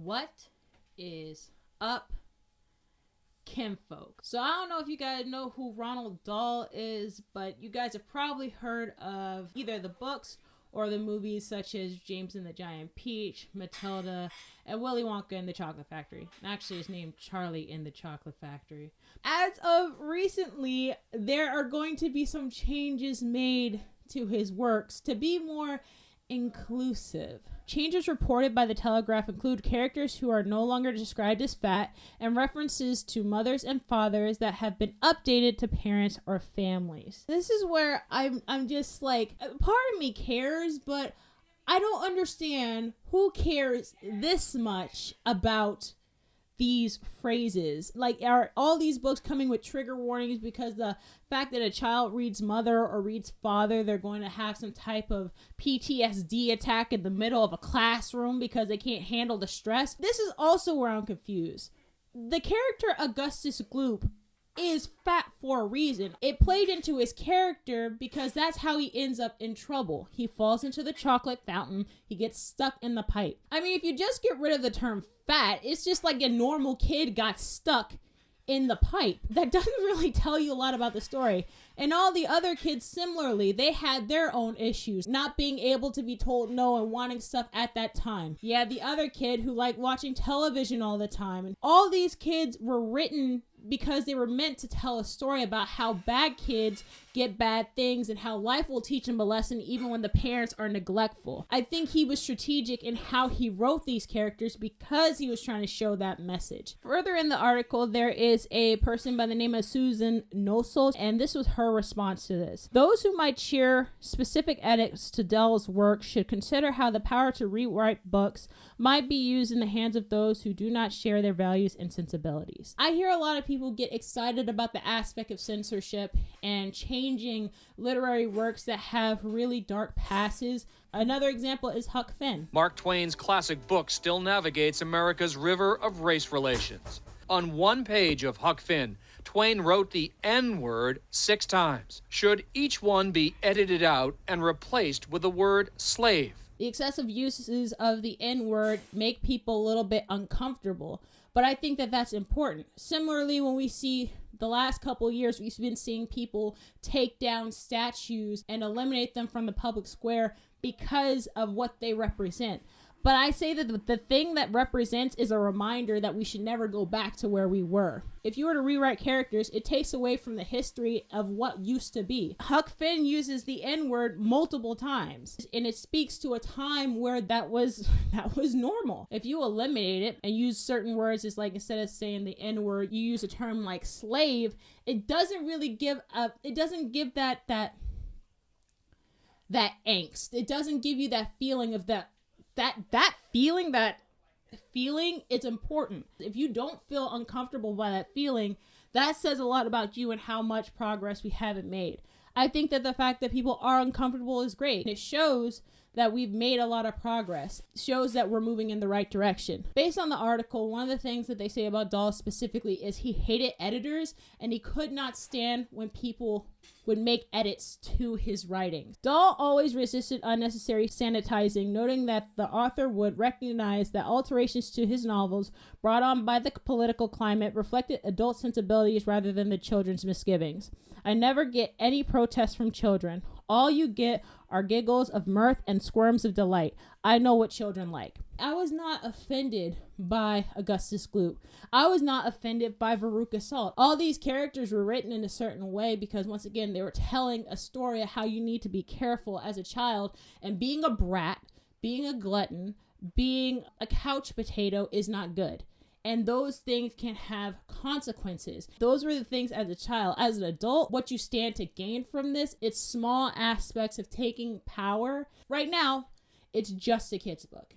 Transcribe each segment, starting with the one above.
What is up, kinfolk? So I don't know if you guys know who Ronald Dahl is, but you guys have probably heard of either the books or the movies such as James and the Giant Peach, Matilda, and Willy Wonka and the Chocolate Factory. Actually, it's named Charlie in the Chocolate Factory. As of recently, there are going to be some changes made to his works to be more inclusive. Changes reported by the Telegraph include characters who are no longer described as fat and references to mothers and fathers that have been updated to parents or families. This is where I'm just like, part of me cares, but I don't understand who cares this much about these phrases. Like, are all these books coming with trigger warnings because the fact that a child reads mother or reads father, they're going to have some type of PTSD attack in the middle of a classroom because they can't handle the stress? This is also where I'm confused. The character Augustus Gloop is fat for a reason. It played into his character because that's how he ends up in trouble. He falls into the chocolate fountain. He gets stuck in the pipe. I mean, if you just get rid of the term fat, it's just like a normal kid got stuck in the pipe. That doesn't really tell you a lot about the story. And all the other kids, similarly, they had their own issues, not being able to be told no and wanting stuff at that time. You had the other kid who liked watching television all the time. And all these kids were written because they were meant to tell a story about how bad kids get bad things and how life will teach them a lesson even when the parents are neglectful. I think he was strategic in how he wrote these characters because he was trying to show that message. Further in the article, there is a person by the name of Susan Nosel, and this was her response to this. Those who might cheer specific edits to Dahl's work should consider how the power to rewrite books might be used in the hands of those who do not share their values and sensibilities. I hear a lot of people get excited about the aspect of censorship and changing literary works that have really dark passes. Another example is Huck Finn. Mark Twain's classic book still navigates America's river of race relations. On one page of Huck Finn, Twain wrote the N-word 6 times. Should each one be edited out and replaced with the word slave? The excessive uses of the N-word make people a little bit uncomfortable, but I think that that's important. Similarly, when we see the last couple of years, we've been seeing people take down statues and eliminate them from the public square because of what they represent. But I say that the thing that represents is a reminder that we should never go back to where we were. If you were to rewrite characters, it takes away from the history of what used to be. Huck Finn uses the N-word multiple times, and it speaks to a time where that was normal. If you eliminate it and use certain words, it's like instead of saying the N-word, you use a term like slave, it doesn't really give that angst. It doesn't give you that feeling of that feeling, it's important. If you don't feel uncomfortable by that feeling, that says a lot about you and how much progress we haven't made. I think that the fact that people are uncomfortable is great. It shows that we've made a lot of progress. It shows that we're moving in the right direction. Based on the article, one of the things that they say about Dahl specifically is he hated editors and he could not stand when people would make edits to his writings. Dahl always resisted unnecessary sanitizing, noting that the author would recognize that alterations to his novels brought on by the political climate reflected adult sensibilities rather than the children's misgivings. I never get any protests from children. All you get are giggles of mirth and squirms of delight. I know what children like. I was not offended by Augustus Gloop. I was not offended by Veruca Salt. All these characters were written in a certain way because, once again, they were telling a story of how you need to be careful as a child, and being a brat, being a glutton, being a couch potato is not good. And those things can have consequences. Those were the things as a child. As an adult, what you stand to gain from this, it's small aspects of taking power. Right now, it's just a kid's book.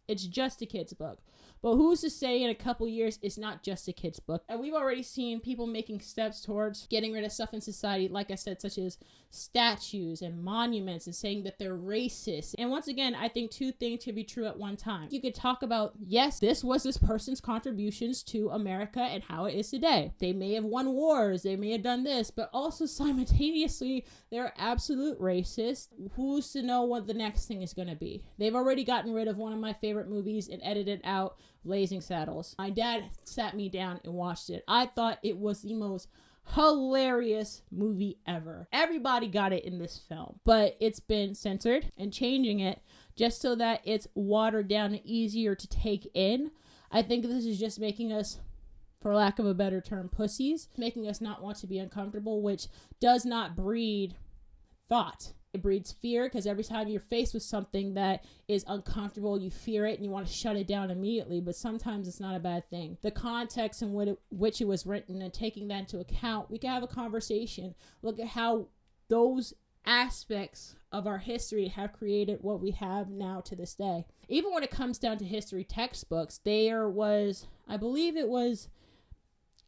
It's just a kid's book. But who's to say in a couple years it's not just a kid's book? And we've already seen people making steps towards getting rid of stuff in society, like I said, such as statues and monuments, and saying that they're racist. And once again, I think two things can be true at one time. You could talk about, yes, this was this person's contributions to America and how it is today. They may have won wars, they may have done this, but also simultaneously, they're absolute racists. Who's to know what the next thing is going to be? They've already gotten rid of one of my favorite favorite movies and edited out Blazing Saddles. My dad sat me down and watched it. I thought it was the most hilarious movie ever. Everybody got it in this film, but it's been censored, and changing it just so that it's watered down and easier to take in. I think this is just making us, for lack of a better term, pussies, making us not want to be uncomfortable, which does not breed thought. It breeds fear, because every time you're faced with something that is uncomfortable, you fear it and you want to shut it down immediately. But sometimes it's not a bad thing. The context in which it was written, and taking that into account, we can have a conversation. Look at how those aspects of our history have created what we have now to this day. Even when it comes down to history textbooks, there was, I believe it was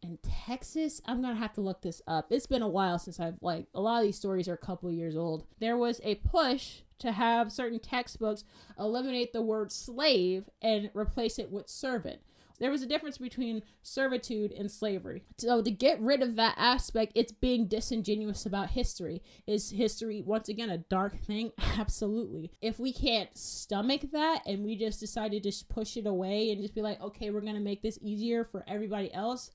in Texas. I'm gonna have to look this up. It's been a while since a lot of these stories are a couple of years old. There was a push to have certain textbooks eliminate the word slave and replace it with servant. There was a difference between servitude and slavery. So to get rid of that aspect, it's being disingenuous about history. Is history, once again, a dark thing? Absolutely. If we can't stomach that and we just decide to just push it away and just be like, okay, we're going to make this easier for everybody else,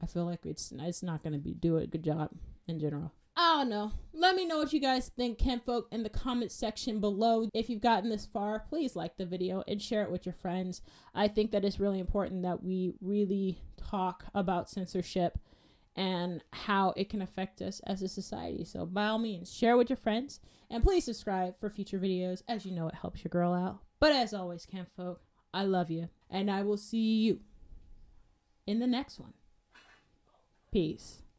I feel like it's not going to do a good job in general. I don't know. Let me know what you guys think, kinfolk, in the comment section below. If you've gotten this far, please like the video and share it with your friends. I think that it's really important that we really talk about censorship and how it can affect us as a society. So by all means, share with your friends, and please subscribe for future videos. As you know, it helps your girl out. But as always, kinfolk, I love you, and I will see you in the next one. Peace.